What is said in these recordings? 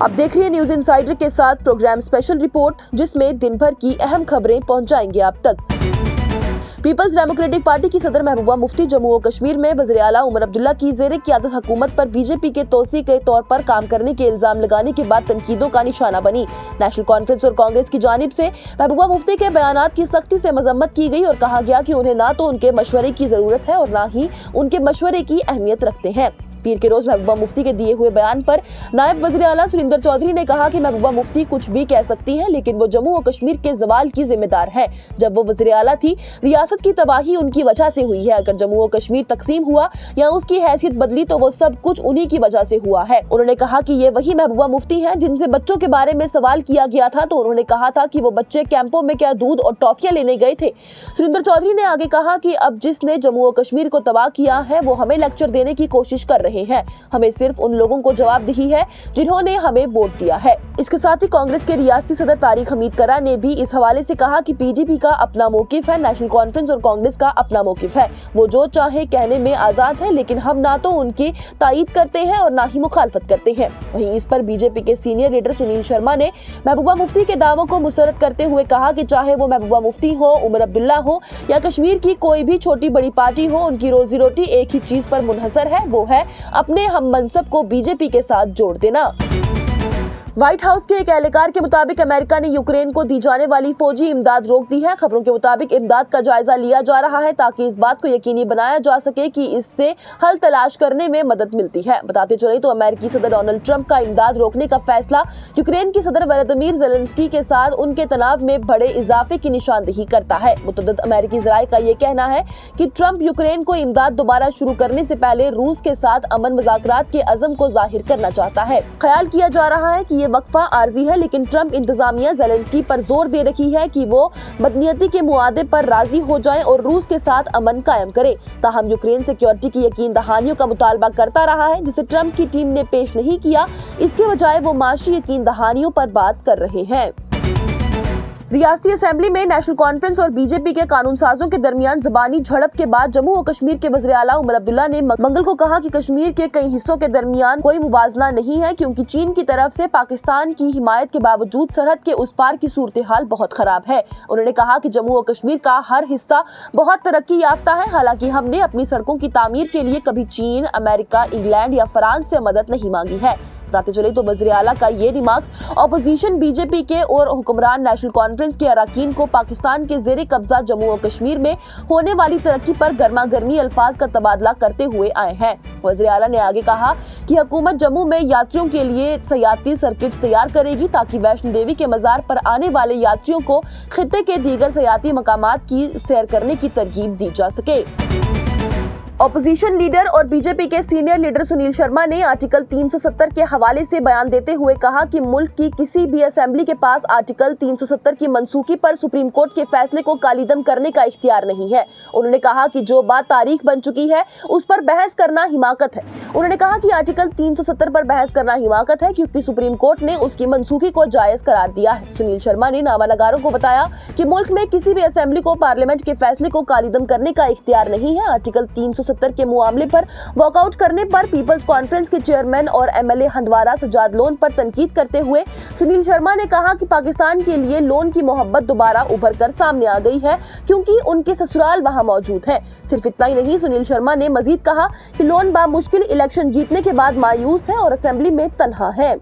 आप देख रही हैं न्यूज इनसाइडर के साथ प्रोग्राम स्पेशल रिपोर्ट, जिसमें दिन भर की अहम खबरें पहुंचाएंगे आप तक। पीपल्स डेमोक्रेटिक पार्टी की सदर महबूबा मुफ्ती जम्मू और कश्मीर में वज़ीर आला उमर अब्दुल्ला की ज़ेरे क़यादत हुकूमत पर बीजेपी के तोसी के तौर पर काम करने के इल्जाम लगाने के बाद तनकीदों का निशाना बनी। नेशनल कॉन्फ्रेंस और कांग्रेस की जानिब से महबूबा मुफ्ती के बयानात की सख्ती से मजम्मत की गई और कहा गया कि उन्हें ना तो उनके मशवरे की जरूरत है और ना ही उनके मशवरे की अहमियत रखते हैं। पीर के रोज महबूबा मुफ्ती के दिए हुए बयान पर नायब वज़ीर आला सुरिंदर चौधरी ने कहा कि महबूबा मुफ्ती कुछ भी कह सकती हैं, लेकिन वो जम्मू और कश्मीर के ज़वाल की जिम्मेदार है। जब वो वज़ीर आला थी, रियासत की तबाही उनकी वजह से हुई है। अगर जम्मू और कश्मीर तकसीम हुआ या उसकी हैसियत बदली तो वो सब कुछ उन्हीं की वजह से हुआ है। उन्होंने कहा कि ये वही महबूबा मुफ्ती हैं जिनसे बच्चों के बारे में सवाल किया गया था तो उन्होंने कहा था कि वो बच्चे कैंपों में क्या दूध और टॉफियां लेने गए थे। सुरिंदर चौधरी ने आगे कहा कि अब जिसने जम्मू और कश्मीर को तबाह किया है वो हमें लेक्चर देने की कोशिश कर रहे हैं। हमें सिर्फ उन लोगों को जवाबदेही है जिन्होंने हमें वोट दिया है। इसके साथ ही कांग्रेस के रियासती सदर तारिक हमीद करा ने भी इस हवाले से कहा कि पीडीपी का अपना मौकिफ है, नेशनल कॉन्फ्रेंस और कांग्रेस का अपना मौकिफ है। वो जो चाहे कहने में आजाद है, लेकिन हम ना तो उनकी तायीद करते हैं और ना ही मुखालफत करते हैं। वहीं इस पर बीजेपी के सीनियर लीडर सुनील शर्मा ने महबूबा मुफ्ती के दावों को मुस्तरद करते हुए कहा कि चाहे वो महबूबा मुफ्ती हो, उमर अब्दुल्ला हो या कश्मीर की कोई भी छोटी बड़ी पार्टी हो, उनकी रोजी रोटी एक ही चीज पर मुनहसर है, वो है अपने हम मनसब को बीजेपी के साथ जोड़ देना। व्हाइट हाउस के एक एहलकार के मुताबिक अमेरिका ने यूक्रेन को दी जाने वाली फौजी इमदाद रोक दी है। खबरों के मुताबिक इमदाद का जायजा लिया जा रहा है ताकि इस बात को यकीनी बनाया जा सके कि इससे हल तलाश करने में मदद मिलती है। बताते चले तो अमेरिकी सदर डोनाल्ड ट्रंप का इमदाद रोकने का फैसला यूक्रेन की सदर वोलोदिमीर ज़ेलेंस्की के साथ उनके तनाव में बड़े इजाफे की निशानदेही करता है। मुतअद्दिद अमेरिकी ज़राए का ये कहना है कि ट्रंप यूक्रेन को इमदाद दोबारा शुरू करने से पहले रूस के साथ अमन मुज़ाकरात के अज़म को जाहिर करना चाहता है। ख्याल किया जा रहा है कि ये वक्फा आर्जी है, लेकिन ट्रंप इंतजामिया ज़ेलेंस्की पर जोर दे रही है कि वो बदनीयती के मुआदे पर राजी हो जाएं और रूस के साथ अमन कायम करे। ताहम यूक्रेन सिक्योरिटी की यकीन दहानियों का मुतालबा करता रहा है, जिसे ट्रंप की टीम ने पेश नहीं किया। इसके बजाय वो माशी यकीन दहानियों पर बात कर रहे हैं। रियासती असेंबली में नेशनल कॉन्फ्रेंस और बीजेपी के कानून साजों के दरमियान ज़बानी झड़प के बाद जम्मू और कश्मीर के वज़ीर आला उमर अब्दुल्ला ने मंगल को कहा कि कश्मीर के कई हिस्सों के दरमियान कोई मुवाजना नहीं है, क्योंकि चीन की तरफ से पाकिस्तान की हिमायत के बावजूद सरहद के उस पार की सूरत हाल बहुत खराब है। उन्होंने कहा कि जम्मू और कश्मीर का हर हिस्सा बहुत तरक्की याफ्ता है, हालांकि हमने अपनी सड़कों की तामीर के लिए कभी चीन, अमेरिका, इंग्लैंड या फ्रांस से मदद नहीं मांगी है। बताते चले तो वज़ीर आला का ये रिमार्क्स अपोजिशन बीजेपी के और हुक्मरान नेशनल कॉन्फ्रेंस के अरकान को पाकिस्तान के ज़ेरे कब्जा जम्मू और कश्मीर में होने वाली तरक्की पर गर्मा गर्मी अल्फाज का तबादला करते हुए आए हैं। वज़ीर आला ने आगे कहा कि हुकूमत जम्मू में यात्रियों के लिए सयाती सर्किट्स तैयार करेगी ताकि वैष्णो देवी के मज़ार पर आने वाले यात्रियों को खित्ते के दीगर सयाती मकामात की सैर करने की तरगीब दी जा सके। अपोजिशन लीडर और बीजेपी के सीनियर लीडर सुनील शर्मा ने आर्टिकल 370 के हवाले से बयान देते हुए कहा कि मुल्क की किसी भी असेंबली के पास आर्टिकल 370 की मनसूखी पर सुप्रीम कोर्ट के फैसले को कालीदम करने का इख्तियार नहीं है। उन्होंने कहा कि जो बात तारीख बन चुकी है उस पर बहस करना हिमाकत है। उन्होंने कहा कि आर्टिकल 370 पर बहस करना हिमाकत है क्योंकि सुप्रीम कोर्ट ने उसकी मनसूखी को जायज करार दिया है। सुनील शर्मा ने नामानगारों को बताया कि मुल्क में किसी भी असेंबली को पार्लियामेंट के फैसले को कालीदम करने का इख्तियार नहीं है। आर्टिकल 370 के मामले पर वॉकआउट करने पर पीपल्स कॉन्फ्रेंस के चेयरमैन और एमएलए हंदवारा सजाद लोन पर तनकीद करते हुए सुनील शर्मा ने कहा कि पाकिस्तान के लिए लोन की मोहब्बत दोबारा उभर कर सामने आ गई है क्योंकि उनके ससुराल वहां मौजूद है। सिर्फ इतना ही नहीं, सुनील शर्मा ने मजीद कहा कि लोन बामुश्किल इलेक्शन जीतने के बाद मायूस है और असेंबली में तन्हा है।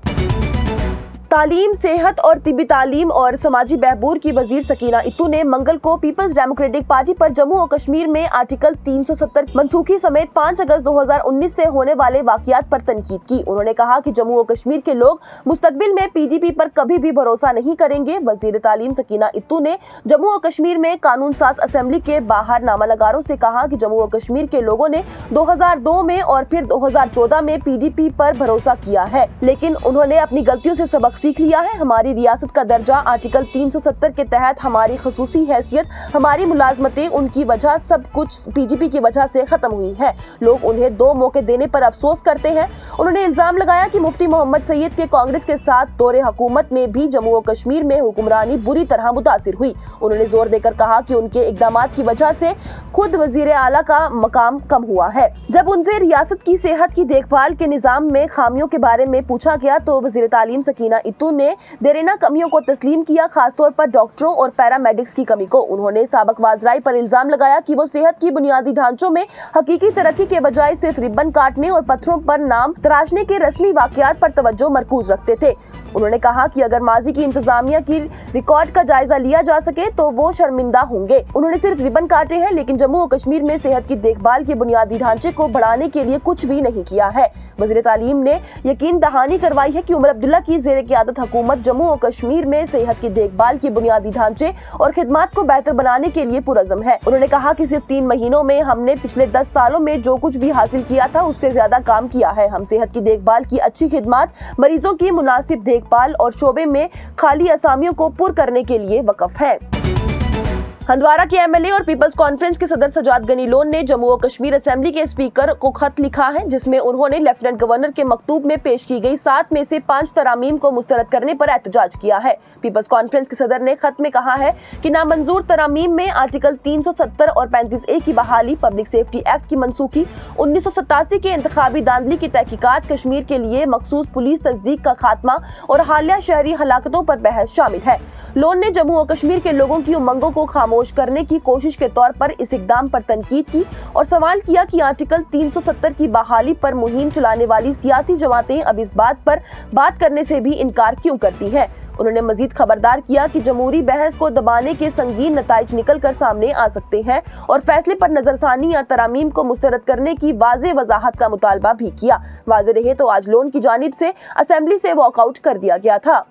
तालीम, सेहत और तिब्बी तालीम और समाजी बहबूद की वजीर सकीना इत्तू ने मंगल को पीपल्स डेमोक्रेटिक पार्टी पर जम्मू और कश्मीर में आर्टिकल 370 मनसूखी समेत 5 अगस्त 2019 से होने वाले वाकयात पर तनकीद की। उन्होंने कहा कि जम्मू और कश्मीर के लोग मुस्तकबिल में पीडीपी पर कभी भी भरोसा नहीं करेंगे। वजीर तालीम सकीना इत्तू ने जम्मू और कश्मीर में कानून साज असेंबली के बाहर नामानगारों से कहा कि जम्मू और कश्मीर के लोगों ने 2002 में और फिर 2014 में पीडीपी पर भरोसा किया है, लेकिन उन्होंने अपनी गलतियों से सबक सीख लिया है। हमारी रियासत का दर्जा आर्टिकल 370 के तहत हमारी खसूसी हैसियत, हमारी मुलाजमतें उनकी वजह सब कुछ पीजीपी की वजह से खत्म हुई है। लोग उन्हें 2 मौके देने पर अफसोस करते हैं। उन्होंने इल्जाम लगाया कि मुफ्ती मोहम्मद सईद के कांग्रेस के साथ दौरे हुकूमत में भी जम्मू और कश्मीर में हुक्मरानी बुरी तरह मुतासिर हुई। उन्होंने जोर देकर कहा कि उनके इकदामात की वजह से खुद वजीर आला का मकाम कम हुआ है। जब उनसे रियासत की सेहत की देखभाल के निजाम में खामियों के बारे में पूछा गया तो वजीर तालीम सकीना इत्तू ने देरीना कमियों को तस्लीम किया, खासतौर पर डॉक्टरों और पैरामेडिक्स की कमी को। उन्होंने साबिक वाज़राई पर इल्जाम लगाया कि वो सेहत की बुनियादी ढांचों में हकीकी तरक्की के बजाय सिर्फ रिबन काटने और पत्थरों पर नाम तराशने के रस्मी वाकयात पर तवज्जो मरकूज रखते थे। उन्होंने कहा कि अगर माजी की इंतजामिया की रिकॉर्ड का जायजा लिया जा सके तो वो शर्मिंदा होंगे। उन्होंने सिर्फ रिबन काटे हैं, लेकिन जम्मू और कश्मीर में सेहत की देखभाल के बुनियादी ढांचे को बढ़ाने के लिए कुछ भी नहीं किया है। वज़ीर तालीम ने यकीन दहानी करवाई है कि उमर अब्दुल्ला की ज़ेर क़यादत हुकूमत जम्मू और कश्मीर में सेहत की देखभाल के बुनियादी ढांचे और खिदमात को बेहतर बनाने के लिए पुरज़म है। उन्होंने कहा कि सिर्फ 3 महीनों में हमने पिछले 10 सालों में जो कुछ भी हासिल किया था उससे ज्यादा काम किया है। हम सेहत की देखभाल की अच्छी खिदमात, मरीजों की मुनासिब देखभाल और शोबे में खाली असामियों को पुर करने के लिए वक़्फ़ है। हंदवारा के एमएलए और पीपल्स कॉन्फ्रेंस के सदर सजाद गनी लोन ने जम्मू और कश्मीर असेंबली के स्पीकर को खत लिखा है, जिसमें उन्होंने लेफ्टिनेंट गवर्नर के मकतूब में पेश की गई 7 में से 5 तरामीम को मुस्तरद करने पर एहतजाज किया है। पीपल्स कॉन्फ्रेंस के सदर ने खत में कहा है कि नामंजूर तरामीम में आर्टिकल 370 और 35A की बहाली, पब्लिक सेफ्टी एक्ट की मनसूखी, 1987 के इंतखाबी धांधली की तहकीकात, कश्मीर के लिए मखसूस पुलिस तस्दीक का खात्मा और हालिया शहरी हलाकतों पर बहस शामिल है। लोन ने जम्मू और कश्मीर के लोगों की उमंगों को खामोश करने की कोशिश के तौर पर इस इकदाम पर तनकीद की और सवाल किया कि आर्टिकल 370 की बहाली पर मुहिम चलाने वाली सियासी जमातें अब इस बात पर बात करने से भी इनकार क्यों करती हैं। उन्होंने मजीद खबरदार किया कि जमहूरी बहस को दबाने के संगीन नताइज निकल कर सामने आ सकते हैं और फैसले पर नजरसानी या तरामीम को मुस्तरद करने की वाज़े वजाहत का मुतालबा भी किया। वाज़े रहे तो आज लोन की जानिब से असेंबली से वॉकआउट कर दिया गया था।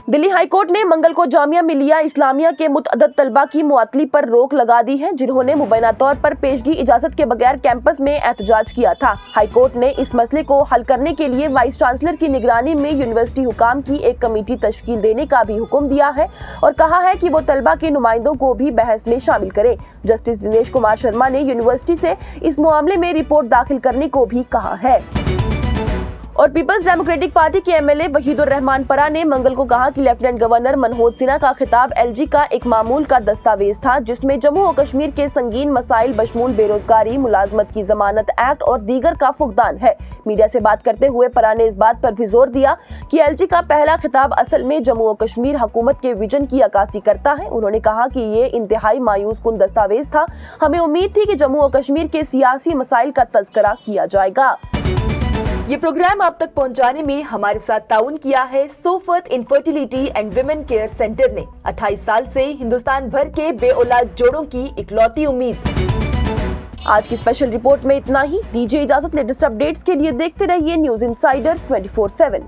दिल्ली हाई कोर्ट ने मंगल को जामिया मिलिया इस्लामिया के मुतअद्दिद तलबा की मुअत्तली पर रोक लगा दी है, जिन्होंने मुबैना तौर पर पेशगी इजाजत के बगैर कैंपस में एहतजाज किया था। हाई कोर्ट ने इस मसले को हल करने के लिए वाइस चांसलर की निगरानी में यूनिवर्सिटी हुकाम की एक कमेटी तश्कील देने का भी हुक्म दिया है और कहा है कि वो तलबा के नुमाइंदों को भी बहस में शामिल करे। जस्टिस दिनेश कुमार शर्मा ने यूनिवर्सिटी से इस मामले में रिपोर्ट दाखिल करने को भी कहा है। और पीपल्स डेमोक्रेटिक पार्टी के एमएलए वहीदुर रहमान परा ने मंगल को कहा कि लेफ्टिनेंट गवर्नर मनोज सिन्हा का खिताब एलजी का एक मामूल का दस्तावेज था, जिसमें जम्मू और कश्मीर के संगीन मसाइल बशमूल बेरोजगारी, मुलाजमत की जमानत एक्ट और दीगर का फुकदान है। मीडिया से बात करते हुए परा ने इस बात पर भी जोर दिया कि एलजी का पहला खिताब असल में जम्मू और कश्मीर हुकूमत के विजन की अक्कासी करता है। उन्होंने कहा कि ये इंतहाई मायूस कुन दस्तावेज था। हमें उम्मीद थी कि जम्मू और कश्मीर के सियासी मसाइल का तज़किरा किया जाएगा। ये प्रोग्राम आप तक पहुंचाने में हमारे साथ ताउन किया है Sofat infertility and women care centre ने। 28 साल से हिंदुस्तान भर के बेऔलाद जोड़ों की इकलौती उम्मीद। आज की स्पेशल रिपोर्ट में इतना ही। दीजिए इजाजत। लेटेस्ट अपडेट्स के लिए देखते रहिए न्यूज़ इनसाइडर 24/7।